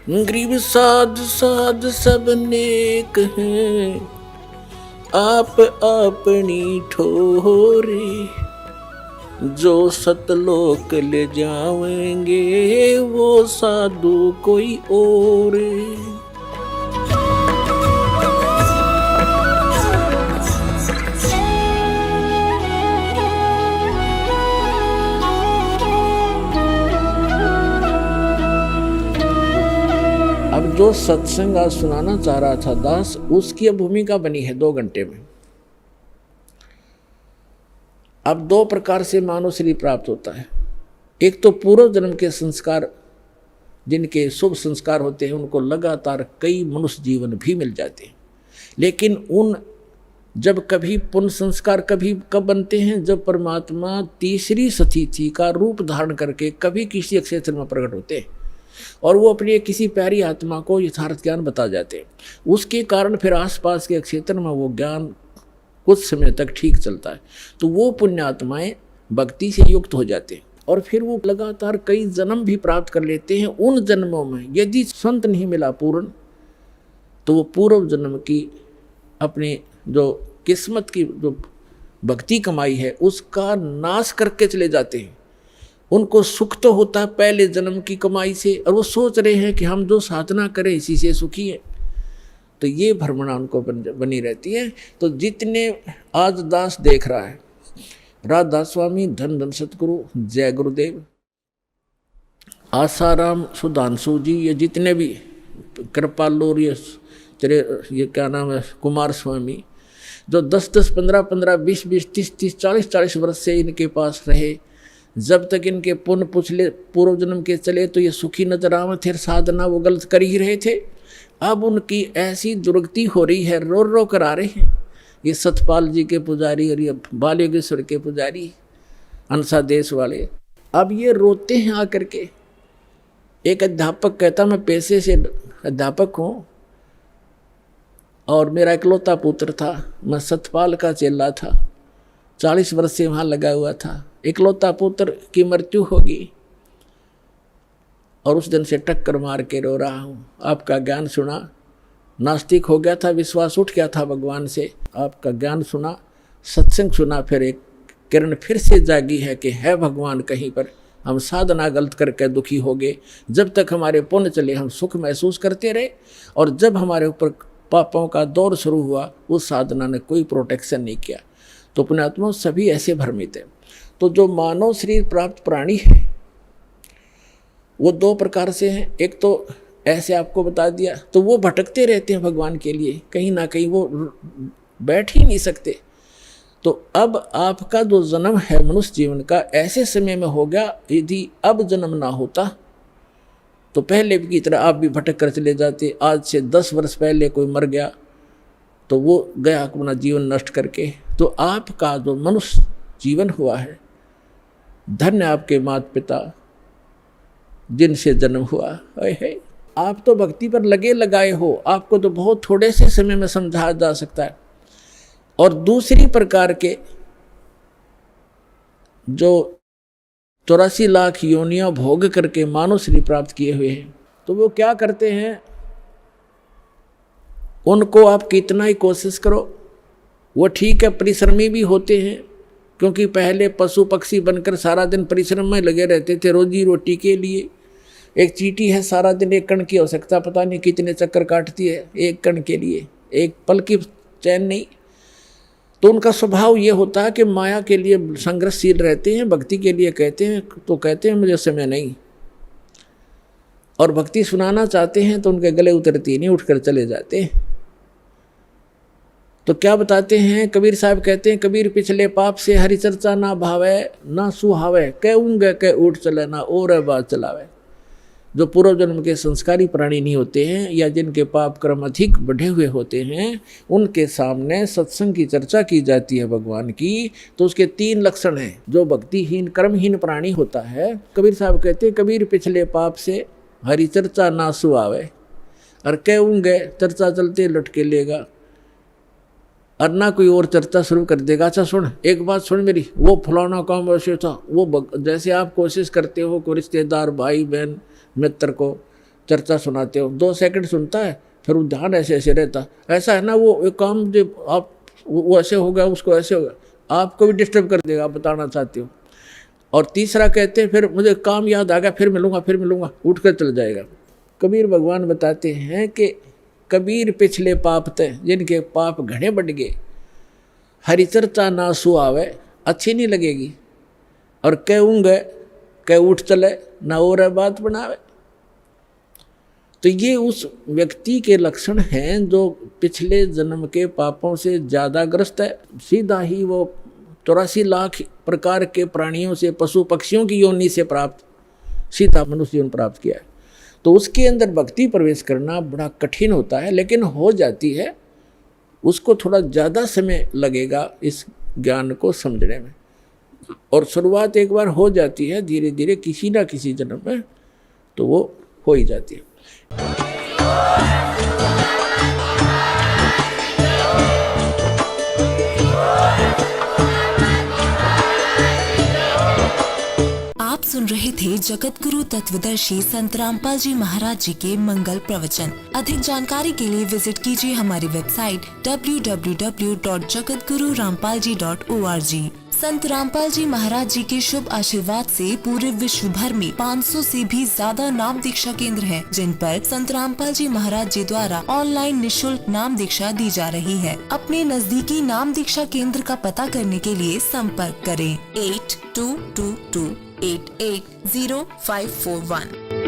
गरीब साध साध सब नेक हैं, आप अपनी ठोरे। जो सतलोक ले जाएंगे वो साधु कोई और। अब जो सत्संग आज सुनाना चाह रहा था दास, उसकी अब भूमिका बनी है 2 घंटे में। अब 2 प्रकार से मानव शरीर प्राप्त होता है। एक तो पूर्व जन्म के संस्कार, जिनके शुभ संस्कार होते हैं, उनको लगातार कई मनुष्य जीवन भी मिल जाते हैं। लेकिन उन जब कभी पुण्य संस्कार कभी कब बनते हैं, जब परमात्मा तीसरी स्थिति का रूप धारण करके कभी किसी क्षेत्र में प्रकट होते हैं और वो अपनी किसी प्यारी आत्मा को यथार्थ ज्ञान बता जाते हैं। उसके कारण फिर आसपास के क्षेत्र में वो ज्ञान कुछ समय तक ठीक चलता है, तो वो पुण्य आत्माएं भक्ति से युक्त हो जाते हैं और फिर वो लगातार कई जन्म भी प्राप्त कर लेते हैं। उन जन्मों में यदि संत नहीं मिला पूर्ण, तो वो पूर्व जन्म की अपनी जो किस्मत की जो भक्ति कमाई है उसका नाश करके चले जाते हैं। उनको सुख तो होता है पहले जन्म की कमाई से, और वो सोच रहे हैं कि हम जो साधना करें इसी से सुखी है, तो ये भ्रमणा उनको बनी रहती है। तो जितने आज दास देख रहा है, राधा स्वामी, धन धन सतगुरु, जय गुरुदेव, आसाराम, सुधांशु जी, ये जितने भी कृपालु और ये क्या नाम है, कुमार स्वामी, जो 10-10, 15-15, 20-20, 30-30, 40-40 वर्ष से इनके पास रहे, जब तक इनके पुण्य पुछले पूर्व जन्म के चले तो ये सुखी नजर आवे थे, साधना वो गलत कर ही रहे थे। अब उनकी ऐसी दुर्गति हो रही है, रो रो कर आ रहे हैं। ये सतपाल जी के पुजारी और ये बालेश्वर के पुजारी, अंसा देश वाले, अब ये रोते हैं आकर के। एक अध्यापक कहता, मैं पेशे से अध्यापक हूँ और मेरा इकलौता पुत्र था, मैं सतपाल का चेला था, 40 वर्ष से वहाँ लगा हुआ था। इकलौता पुत्र की मृत्यु होगी और उस दिन से टक्कर मार के रो रहा हूँ। आपका ज्ञान सुना, नास्तिक हो गया था, विश्वास उठ गया था भगवान से। आपका ज्ञान सुना, सत्संग सुना, फिर एक किरण फिर से जागी है कि है भगवान कहीं पर। हम साधना गलत करके दुखी हो गए। जब तक हमारे पुण्य चले हम सुख महसूस करते रहे, और जब हमारे ऊपर पापों का दौर शुरू हुआ उस साधना ने कोई प्रोटेक्शन नहीं किया। तो पुण्यात्मा सभी ऐसे भ्रमित है। तो जो मानव शरीर प्राप्त प्राणी है वो 2 प्रकार से हैं। एक तो ऐसे आपको बता दिया, तो वो भटकते रहते हैं भगवान के लिए, कहीं ना कहीं वो बैठ ही नहीं सकते। तो अब आपका जो जन्म है मनुष्य जीवन का ऐसे समय में हो गया, यदि अब जन्म ना होता तो पहले की तरह आप भी भटक कर चले जाते। आज से 10 वर्ष पहले कोई मर गया तो वो गया अपना जीवन नष्ट करके। तो आपका जो मनुष्य जीवन हुआ है, धन्य आपके माता पिता जिनसे जन्म हुआ है। आप तो भक्ति पर लगे लगाए हो, आपको तो बहुत थोड़े से समय में समझाया जा सकता है। और दूसरी प्रकार के जो 84 लाख योनियां भोग करके मानव शरीर प्राप्त किए हुए हैं, तो वो क्या करते हैं, उनको आप कितना ही कोशिश करो, वो ठीक है परिश्रमी भी होते हैं, क्योंकि पहले पशु पक्षी बनकर सारा दिन परिश्रम में लगे रहते थे रोजी रोटी के लिए। एक चींटी है, सारा दिन एक कण की आवश्यकता पता नहीं कितने चक्कर काटती है एक कण के लिए, एक पल की चैन नहीं। तो उनका स्वभाव ये होता है कि माया के लिए संघर्षशील रहते हैं, भक्ति के लिए कहते हैं तो कहते हैं मुझे समय नहीं, और भक्ति सुनाना चाहते हैं तो उनके गले उतरती नहीं, उठकर चले जाते हैं। तो क्या बताते हैं कबीर साहब, कहते हैं कबीर पिछले पाप से हरि चर्चा ना भावे ना सुहावे, कहूँगे कह उठ चले ना और बात चलावे। जो पूर्व जन्म के संस्कारी प्राणी नहीं होते हैं या जिनके पाप कर्म अधिक बढ़े हुए होते हैं, उनके सामने सत्संग की चर्चा की जाती है भगवान की, तो उसके 3 लक्षण हैं। जो भक्तिहीन कर्महीन प्राणी होता है, कबीर साहब कहते हैं कबीर पिछले पाप से हरि चर्चा ना सुहावे, और कहूँगे चर्चा चलते लटके लेगा, और ना कोई और चर्चा शुरू कर देगा। अच्छा सुन, एक बात सुन मेरी, वो फलाना काम ऐसे था, वो जैसे आप कोशिश करते हो कोई रिश्तेदार भाई बहन मित्र को चर्चा सुनाते हो, 2 सेकंड सुनता है, फिर वो ध्यान ऐसे ऐसे रहता। ऐसा है ना, वो एक काम जो आप वो ऐसे होगा, उसको ऐसे होगा, आपको भी डिस्टर्ब कर देगा, आप बताना चाहते हो। और तीसरा कहते हैं फिर मुझे काम याद आ गया, फिर मिलूंगा, उठ कर चल जाएगा। कबीर भगवान बताते हैं कि कबीर पिछले पाप थे जिनके पाप घने बढ़ गए, हरि चर्चा ना सुआवे, अच्छी नहीं लगेगी, और कहूँगे कह उठ चले ना और बात बनावे। तो ये उस व्यक्ति के लक्षण हैं जो पिछले जन्म के पापों से ज़्यादा ग्रस्त है। सीधा ही वो 84 लाख प्रकार के प्राणियों से, पशु पक्षियों की योनि से प्राप्त सीधा मनुष्य जीवन प्राप्त किया है। तो उसके अंदर भक्ति प्रवेश करना बड़ा कठिन होता है, लेकिन हो जाती है। उसको थोड़ा ज़्यादा समय लगेगा इस ज्ञान को समझने में, और शुरुआत एक बार हो जाती है, धीरे धीरे किसी ना किसी जन्म में तो वो हो ही जाती है। आप सुन रहे थे जगत गुरु तत्वदर्शी संत रामपाल जी महाराज जी के मंगल प्रवचन। अधिक जानकारी के लिए विजिट कीजिए हमारी वेबसाइट www.jagatgururampalji.org। संत रामपाल जी महाराज जी के शुभ आशीर्वाद से पूरे विश्व भर में 500 से भी ज्यादा नाम दीक्षा केंद्र हैं, जिन पर संत रामपाल जी महाराज जी द्वारा ऑनलाइन निशुल्क नाम दीक्षा दी जा रही है। अपने नजदीकी नाम दीक्षा केंद्र का पता करने के लिए संपर्क करें 8222880541।